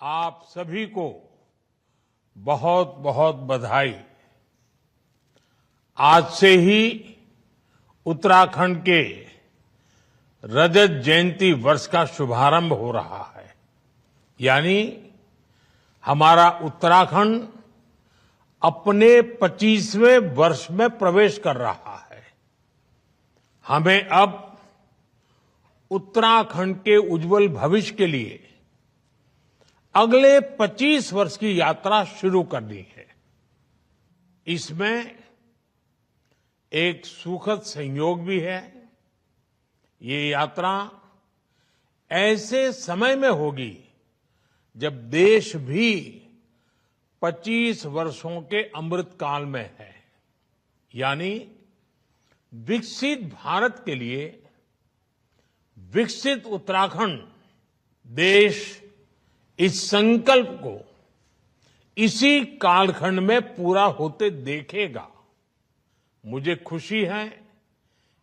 आप सभी को बहुत बहुत बधाई। आज से ही उत्तराखंड के रजत जयंती वर्ष का शुभारंभ हो रहा है। यानी हमारा उत्तराखंड अपने 25वें वर्ष में प्रवेश कर रहा है। हमें अब उत्तराखंड के उज्जवल भविष्य के लिए अगले 25 वर्ष की यात्रा शुरू करनी है। इसमें एक सुखद संयोग भी है। ये यात्रा ऐसे समय में होगी जब देश भी 25 वर्षों के अमृत काल में है। यानी विकसित भारत के लिए विकसित उत्तराखंड देश इस संकल्प को इसी कालखंड में पूरा होते देखेगा। मुझे खुशी है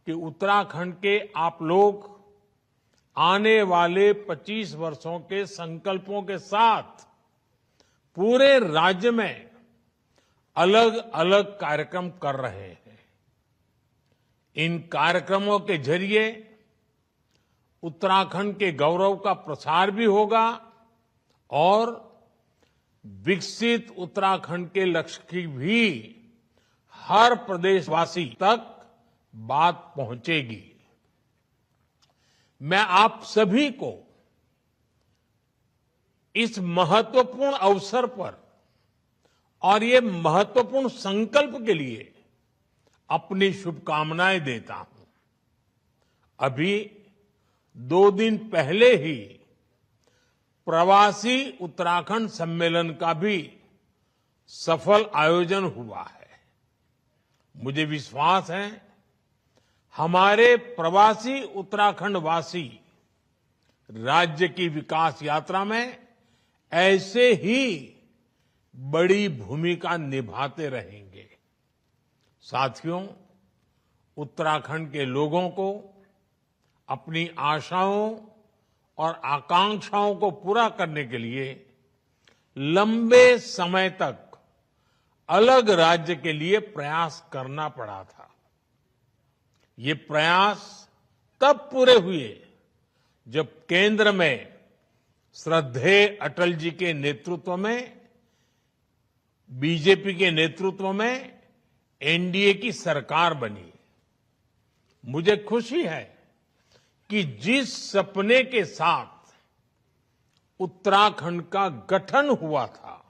कि उत्तराखंड के आप लोग आने वाले 25 वर्षों के संकल्पों के साथ पूरे राज्य में अलग अलग कार्यक्रम कर रहे हैं। इन कार्यक्रमों के जरिए उत्तराखंड के गौरव का प्रसार भी होगा और विकसित उत्तराखंड के लक्ष्य की भी हर प्रदेशवासी तक बात पहुंचेगी। मैं आप सभी को इस महत्वपूर्ण अवसर पर और ये महत्वपूर्ण संकल्प के लिए अपनी शुभकामनाएं देता हूं। अभी 2 दिन पहले ही प्रवासी उत्तराखंड सम्मेलन का भी सफल आयोजन हुआ है। मुझे विश्वास है हमारे प्रवासी उत्तराखंड वासी राज्य की विकास यात्रा में ऐसे ही बड़ी भूमिका निभाते रहेंगे। साथियों, उत्तराखंड के लोगों को अपनी आशाओं और आकांक्षाओं को पूरा करने के लिए लंबे समय तक अलग राज्य के लिए प्रयास करना पड़ा था। ये प्रयास तब पूरे हुए जब केंद्र में श्रद्धेय अटल जी के नेतृत्व में, बीजेपी के नेतृत्व में एनडीए की सरकार बनी। मुझे खुशी है कि जिस सपने के साथ उत्तराखंड का गठन हुआ था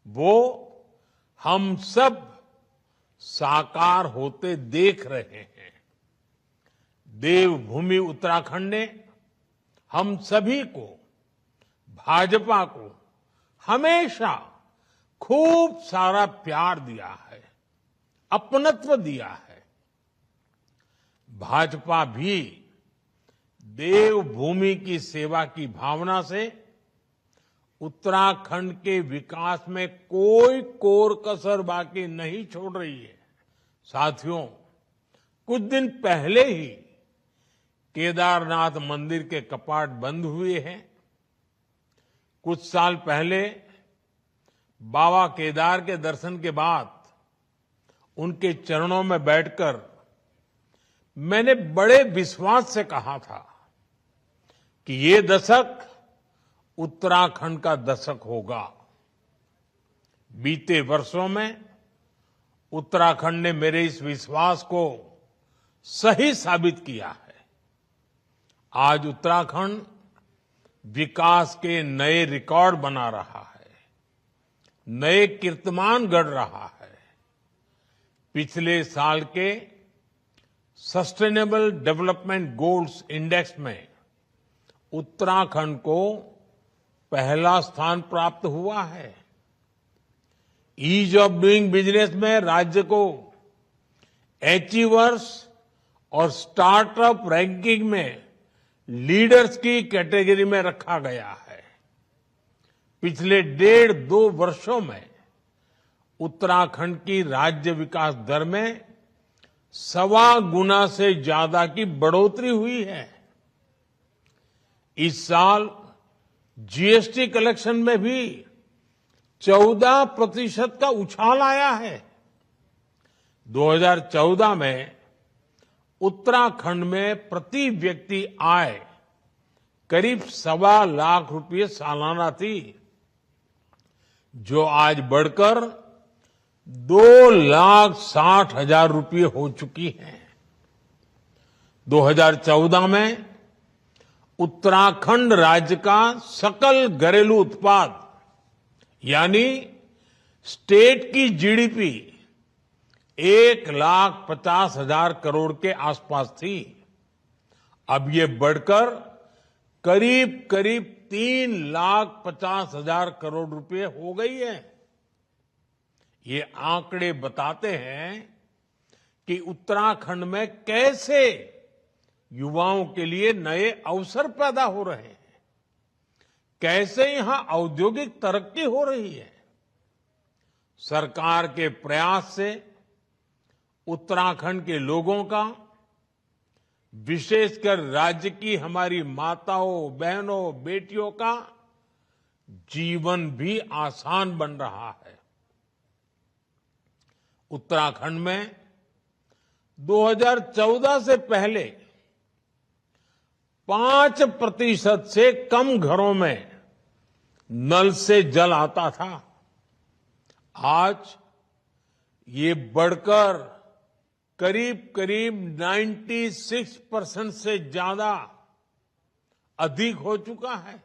वो हम सब साकार होते देख रहे हैं। देवभूमि उत्तराखंड ने हम सभी को, भाजपा को हमेशा खूब सारा प्यार दिया है, अपनत्व दिया है। भाजपा भी देवभूमि की सेवा की भावना से उत्तराखंड के विकास में कोई कोर कसर बाकी नहीं छोड़ रही है। साथियों, कुछ दिन पहले ही केदारनाथ मंदिर के कपाट बंद हुए हैं। कुछ साल पहले बाबा केदार के दर्शन के बाद उनके चरणों में बैठकर मैंने बड़े विश्वास से कहा था कि ये दशक उत्तराखंड का दशक होगा। बीते वर्षों में उत्तराखंड ने मेरे इस विश्वास को सही साबित किया है। आज उत्तराखंड विकास के नए रिकॉर्ड बना रहा है, नए कीर्तिमान गढ़ रहा है। पिछले साल के सस्टेनेबल डेवलपमेंट गोल्स इंडेक्स में उत्तराखंड को पहला स्थान प्राप्त हुआ है। ईज ऑफ डूइंग बिजनेस में राज्य को अचीवर्स और स्टार्टअप रैंकिंग में लीडर्स की कैटेगरी में रखा गया है। पिछले 1.5-2 वर्षों में उत्तराखंड की राज्य विकास दर में 1.25 गुना से ज्यादा की बढ़ोतरी हुई है। इस साल जीएसटी कलेक्शन में भी 14% का उछाल आया है। 2014 में उत्तराखंड में प्रति व्यक्ति आय करीब 1.25 लाख रुपये सालाना थी, जो आज बढ़कर 2,60,000 रुपये हो चुकी है। 2014 में उत्तराखंड राज्य का सकल घरेलू उत्पाद यानी स्टेट की जीडीपी 1,50,000 करोड़ के आसपास थी। अब ये बढ़कर करीब 3,50,000 करोड़ रुपए हो गई है। ये आंकड़े बताते हैं कि उत्तराखंड में कैसे युवाओं के लिए नए अवसर पैदा हो रहे हैं, कैसे यहां औद्योगिक तरक्की हो रही है। सरकार के प्रयास से उत्तराखंड के लोगों का, विशेषकर राज्य की हमारी माताओं, बहनों, बेटियों का जीवन भी आसान बन रहा है। उत्तराखंड में 2014 से पहले 5% से कम घरों में नल से जल आता था। आज ये बढ़कर करीब 96% से ज्यादा अधिक हो चुका है।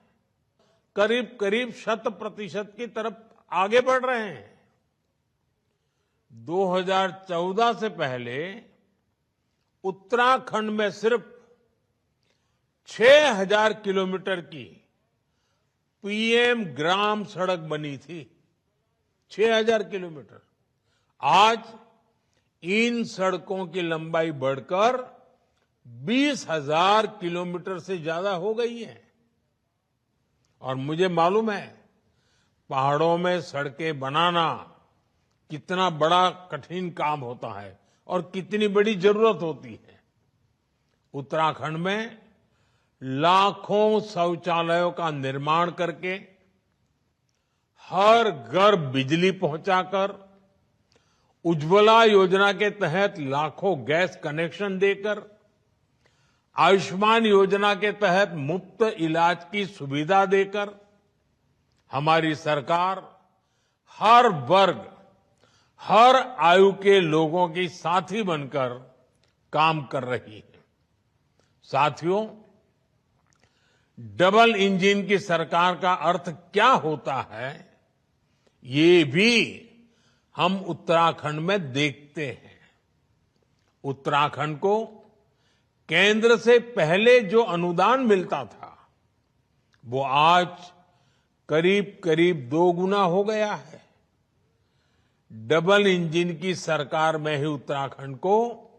करीब 100% की तरफ आगे बढ़ रहे हैं। 2014 से पहले उत्तराखंड में सिर्फ 6,000 किलोमीटर की पीएम ग्राम सड़क बनी थी। 6,000 किलोमीटर। आज इन सड़कों की लंबाई बढ़कर 20,000 किलोमीटर से ज्यादा हो गई है। और मुझे मालूम है पहाड़ों में सड़कें बनाना कितना बड़ा कठिन काम होता है और कितनी बड़ी जरूरत होती है। उत्तराखंड में लाखों शौचालयों का निर्माण करके, हर घर बिजली पहुंचाकर, उज्ज्वला योजना के तहत लाखों गैस कनेक्शन देकर, आयुष्मान योजना के तहत मुफ्त इलाज की सुविधा देकर हमारी सरकार हर वर्ग, हर आयु के लोगों की साथी बनकर काम कर रही है। साथियों, डबल इंजन की सरकार का अर्थ क्या होता है, ये भी हम उत्तराखंड में देखते हैं। उत्तराखंड को केंद्र से पहले जो अनुदान मिलता था, वो आज करीब 2 गुना हो गया है। डबल इंजन की सरकार में ही उत्तराखंड को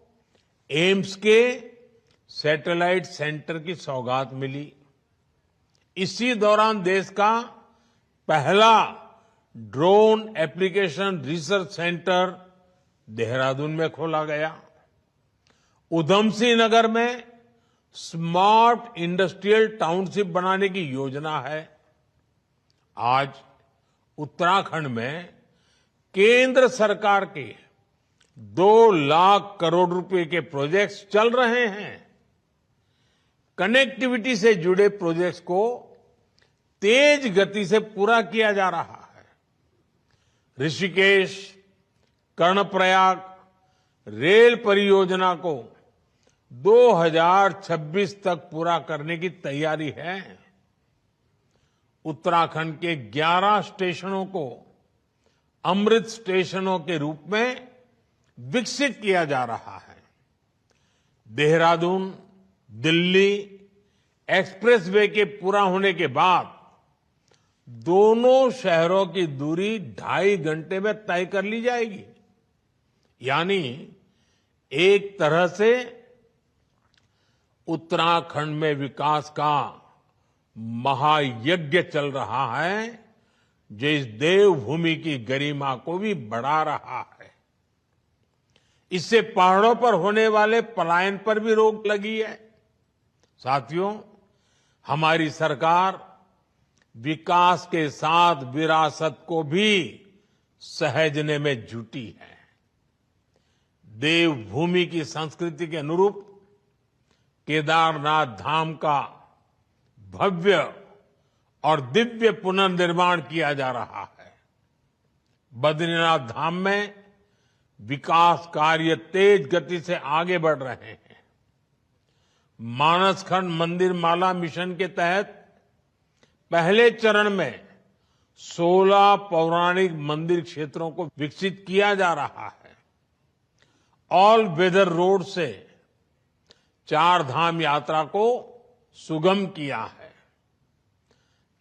एम्स के सैटेलाइट सेंटर की सौगात मिली। इसी दौरान देश का पहला drone application research centre Dehradun में खोला गया। उधमसिंह नगर में स्मार्ट इंडस्ट्रियल टाउनशिप बनाने की योजना है। आज उत्तराखंड में केंद्र सरकार के 2 लाख करोड़ रुपए के प्रोजेक्ट्स चल रहे हैं। कनेक्टिविटी से जुड़े प्रोजेक्ट्स को तेज गति से पूरा किया जा रहा है। ऋषिकेश, कर्णप्रयाग रेल परियोजना को 2026 तक पूरा करने की तैयारी है। उत्तराखंड के 11 स्टेशनों को अमृत स्टेशनों के रूप में विकसित किया जा रहा है। देहरादून दिल्ली एक्सप्रेसवे के पूरा होने के बाद दोनों शहरों की दूरी 2.5 घंटे में तय कर ली जाएगी। यानी एक तरह से उत्तराखंड में विकास का महायज्ञ चल रहा है, जो इस देवभूमि की गरिमा को भी बढ़ा रहा है। इससे पहाड़ों पर होने वाले पलायन पर भी रोक लगी है। साथियों, हमारी सरकार विकास के साथ विरासत को भी सहेजने में जुटी है। देवभूमि की संस्कृति के अनुरूप केदारनाथ धाम का भव्य और दिव्य पुनर्निर्माण किया जा रहा है। बद्रीनाथ धाम में विकास कार्य तेज गति से आगे बढ़ रहे हैं। मानसखंड मंदिर माला मिशन के तहत पहले चरण में 16 पौराणिक मंदिर क्षेत्रों को विकसित किया जा रहा है। ऑल वेदर रोड से 4 धाम यात्रा को सुगम किया है।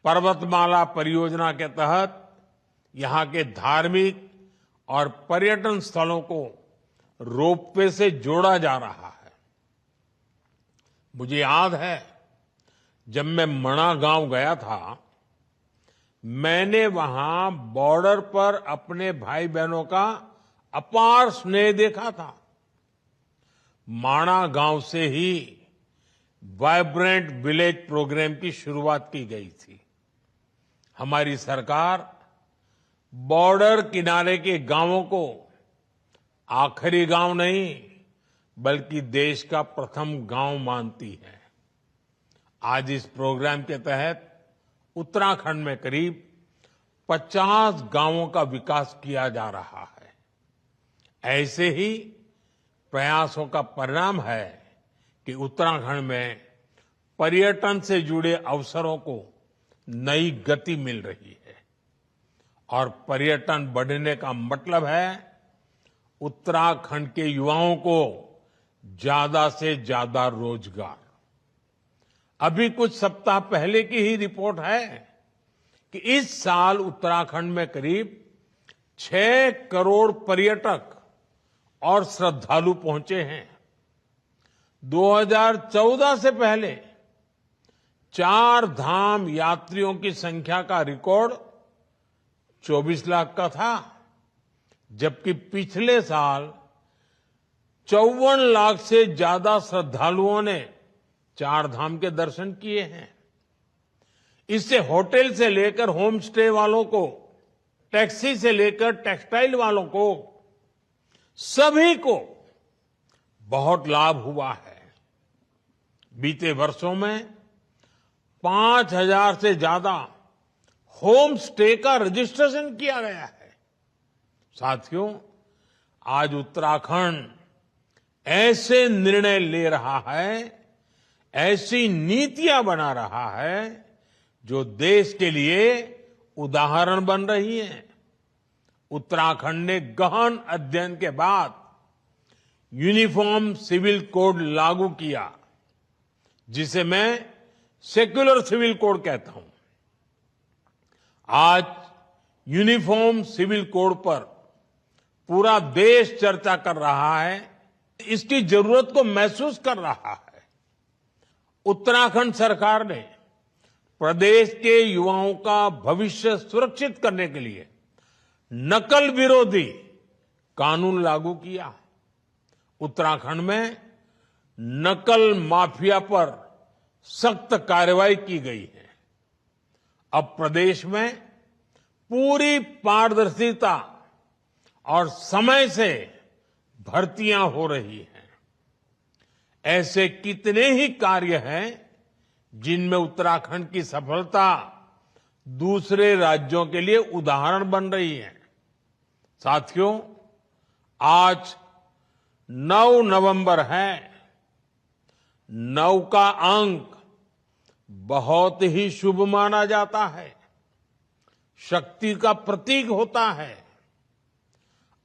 पर्वतमाला परियोजना के तहत यहां के धार्मिक और पर्यटन स्थलों को रोपवे से जोड़ा जा रहा है। मुझे याद है, जब मैं मणा गांव गया था, मैंने वहां बॉर्डर पर अपने भाई बहनों का अपार स्नेह देखा था। माणा गांव से ही वाइब्रेंट विलेज प्रोग्राम की शुरुआत की गई थी। हमारी सरकार बॉर्डर किनारे के गांवों को आखिरी गांव नहीं, बल्कि देश का प्रथम गांव मानती है। आज इस प्रोग्राम के तहत उत्तराखंड में करीब 50 गांवों का विकास किया जा रहा है। ऐसे ही प्रयासों का परिणाम है कि उत्तराखंड में पर्यटन से जुड़े अवसरों को नई गति मिल रही है। और पर्यटन बढ़ने का मतलब है उत्तराखंड के युवाओं को ज्यादा से ज्यादा रोजगार। अभी कुछ सप्ताह पहले की ही रिपोर्ट है कि इस साल उत्तराखंड में करीब 6 करोड़ पर्यटक और श्रद्धालु पहुंचे हैं। 2014 से पहले 4 धाम यात्रियों की संख्या का रिकॉर्ड 24 लाख का था, जबकि पिछले साल 54 लाख से ज्यादा श्रद्धालुओं ने 4 धाम के दर्शन किए हैं। इससे होटल से लेकर होम स्टे वालों को, टैक्सी से लेकर टेक्सटाइल वालों को, सभी को बहुत लाभ हुआ है। बीते वर्षों में 5,000 से ज्यादा होम स्टे का रजिस्ट्रेशन किया गया है। साथियों, आज उत्तराखंड ऐसे निर्णय ले रहा है, ऐसी नीतियां बना रहा है जो देश के लिए उदाहरण बन रही है। उत्तराखंड ने गहन अध्ययन के बाद यूनिफॉर्म सिविल कोड लागू किया, जिसे मैं सेक्युलर सिविल कोड कहता हूं। आज यूनिफॉर्म सिविल कोड पर पूरा देश चर्चा कर रहा है, इसकी जरूरत को महसूस कर रहा है। उत्तराखंड सरकार ने प्रदेश के युवाओं का भविष्य सुरक्षित करने के लिए नकल विरोधी कानून लागू किया। उत्तराखंड में नकल माफिया पर सख्त कार्रवाई की गई है। अब प्रदेश में पूरी पारदर्शिता और समय से भर्तियां हो रही हैं। ऐसे कितने ही कार्य हैं जिनमें उत्तराखंड की सफलता दूसरे राज्यों के लिए उदाहरण बन रही है। साथियों, आज 9 नवंबर है। 9 का अंक बहुत ही शुभ माना जाता है, शक्ति का प्रतीक होता है।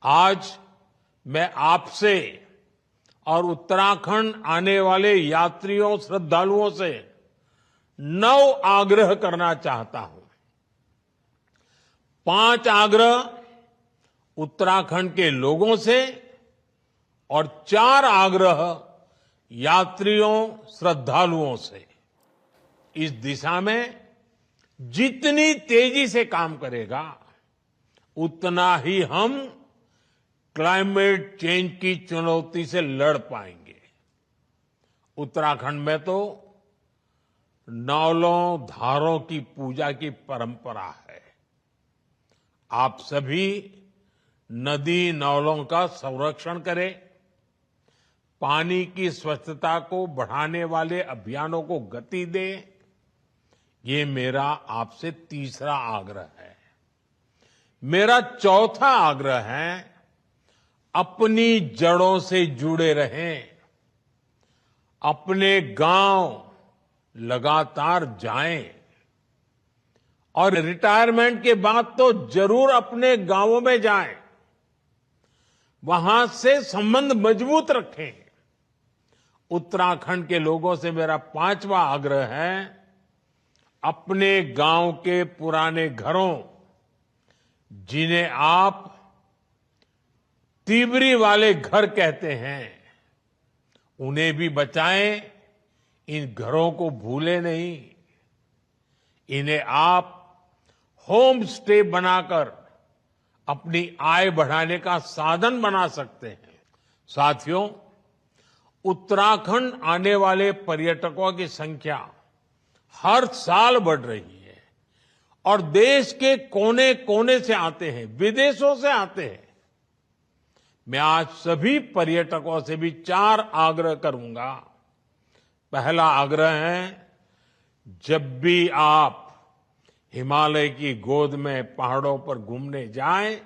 आज मैं आपसे और उत्तराखंड आने वाले यात्रियों, श्रद्धालुओं से 9 आग्रह करना चाहता हूं। 5 आग्रह उत्तराखंड के लोगों से और 4 आग्रह यात्रियों, श्रद्धालुओं से। इस दिशा में जितनी तेजी से काम करेगा, उतना ही हम क्लाइमेट चेंज की चुनौती से लड़ पाएंगे। उत्तराखंड में तो नौलों धारों की पूजा की परंपरा है। आप सभी नदी नौलों का संरक्षण करें, पानी की स्वच्छता को बढ़ाने वाले अभियानों को गति दें, ये मेरा आपसे तीसरा आग्रह है। मेरा चौथा आग्रह है, अपनी जड़ों से जुड़े रहें, अपने गांव लगातार जाएं और रिटायरमेंट के बाद तो जरूर अपने गांवों में जाएं, वहां से संबंध मजबूत रखें। उत्तराखंड के लोगों से मेरा पांचवा आग्रह है, अपने गांव के पुराने घरों, जिन्हें आप तीवरी वाले घर कहते हैं, उन्हें भी बचाएं, इन घरों को भूले नहीं। इन्हें आप होम स्टे बनाकर अपनी आय बढ़ाने का साधन बना सकते हैं। साथियों, उत्तराखंड आने वाले पर्यटकों की संख्या हर साल बढ़ रही है और देश के कोने कोने से आते हैं, विदेशों से आते हैं। मैं आज सभी पर्यटकों से भी 4 आग्रह करूंगा। पहला आग्रह है, जब भी आप हिमालय की गोद में पहाड़ों पर घूमने जाएं,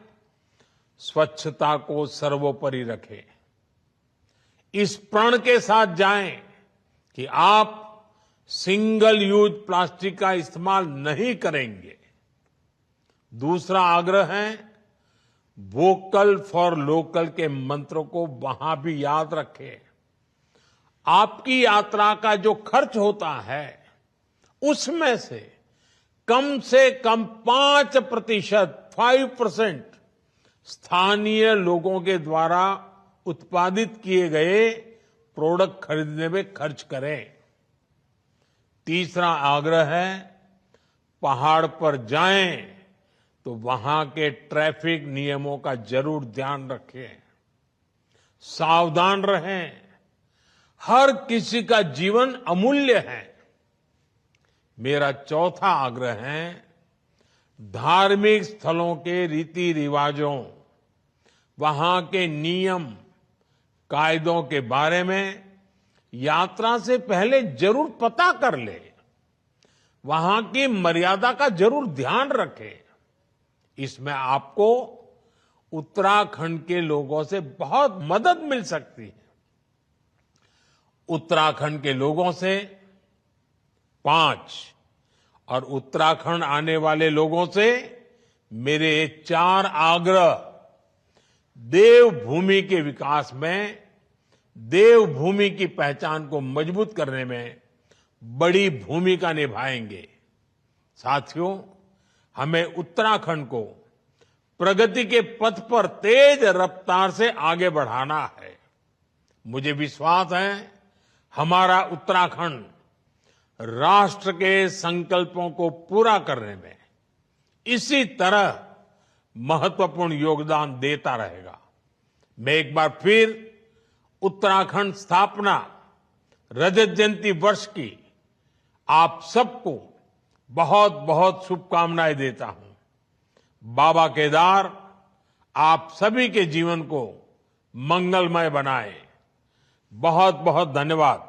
स्वच्छता को सर्वोपरि रखें। इस प्रण के साथ जाएं कि आप सिंगल यूज प्लास्टिक का इस्तेमाल नहीं करेंगे। दूसरा आग्रह है, वोकल फॉर लोकल के मंत्र को वहां भी याद रखें। आपकी यात्रा का जो खर्च होता है, उसमें से कम 5% स्थानीय लोगों के द्वारा उत्पादित किए गए प्रोडक्ट खरीदने में खर्च करें। तीसरा आग्रह है, पहाड़ पर जाएं तो वहां के ट्रैफिक नियमों का जरूर ध्यान रखें, सावधान रहें। हर किसी का जीवन अमूल्य है। मेरा चौथा आग्रह है, धार्मिक स्थलों के रीति रिवाजों, वहां के नियम कायदों के बारे में यात्रा से पहले जरूर पता कर ले। वहां की मर्यादा का जरूर ध्यान रखें। इसमें आपको उत्तराखंड के लोगों से बहुत मदद मिल सकती है। उत्तराखंड के लोगों से 5 और उत्तराखंड आने वाले लोगों से मेरे 4 आग्रह देवभूमि के विकास में, देवभूमि की पहचान को मजबूत करने में बड़ी भूमिका निभाएंगे। साथियों, हमें उत्तराखंड को प्रगति के पथ पर तेज रफ्तार से आगे बढ़ाना है। मुझे विश्वास है, हमारा उत्तराखंड राष्ट्र के संकल्पों को पूरा करने में इसी तरह महत्वपूर्ण योगदान देता रहेगा। मैं एक बार फिर उत्तराखंड स्थापना रजत जयंती वर्ष की आप सबको बहुत बहुत शुभकामनाएं देता हूं। बाबा केदार आप सभी के जीवन को मंगलमय बनाए। बहुत बहुत धन्यवाद।